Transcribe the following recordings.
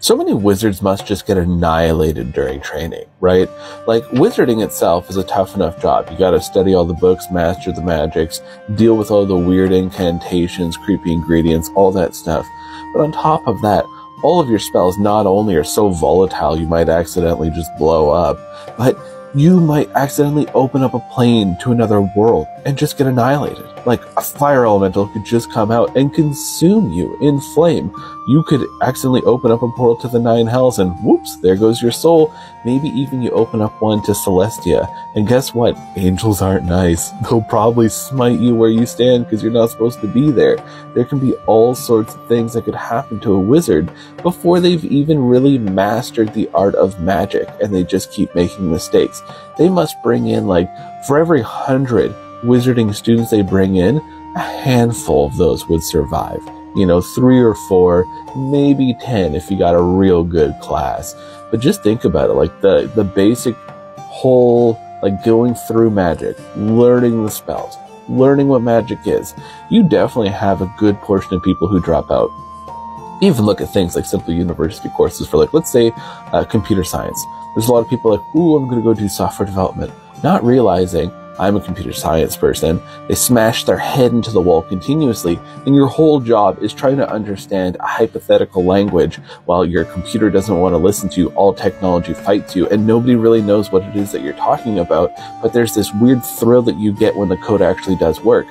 So many wizards must just get annihilated during training, right? Like, wizarding itself is a tough enough job. You gotta study all the books, master the magics, deal with all the weird incantations, creepy ingredients, all that stuff. But on top of that, all of your spells not only are so volatile you might accidentally just blow up, but you might accidentally open up a plane to another world and just get annihilated. Like, a fire elemental could just come out and consume you in flame. You could accidentally open up a portal to the Nine Hells and whoops, there goes your soul. Maybe even you open up one to Celestia. And guess what? Angels aren't nice. They'll probably smite you where you stand because you're not supposed to be there. There can be all sorts of things that could happen to a wizard before they've even really mastered the art of magic, and they just keep making mistakes. They must bring in, like, for every 100 wizarding students they bring in, a handful of those would survive. 3 or 4, maybe 10 if you got a real good class. But just think about it, like the basic whole, like, going through magic, learning the spells, learning what magic is. You definitely have a good portion of people who drop out. Even look at things like simple university courses for, like, let's say, computer science. There's a lot of people like, ooh, I'm going to go do software development, not realizing I'm a computer science person. They smash their head into the wall continuously, and your whole job is trying to understand a hypothetical language while your computer doesn't want to listen to you. All technology fights you, and nobody really knows what it is that you're talking about, but there's this weird thrill that you get when the code actually does work.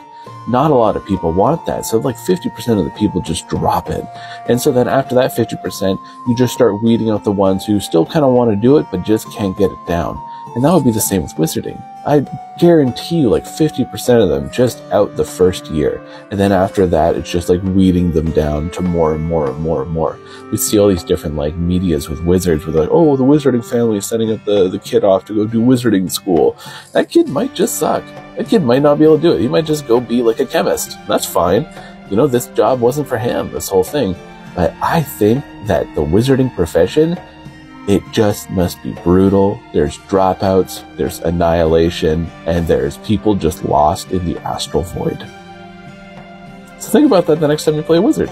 Not a lot of people want that, so like 50% of the people just drop it. And so then after that 50%, you just start weeding out the ones who still kind of want to do it, but just can't get it down. And that would be the same with wizarding. I guarantee you, like, 50% of them just out the first year. And then after that, it's just like weeding them down to more and more and more and more. We see all these different, like, medias with wizards with, like, oh, the wizarding family is sending up the kid off to go do wizarding school. That kid might just suck. That kid might not be able to do it. He might just go be like a chemist. That's fine. This job wasn't for him, this whole thing. But I think that the wizarding profession, it just must be brutal. There's dropouts, there's annihilation, and there's people just lost in the astral void. So think about that the next time you play a wizard.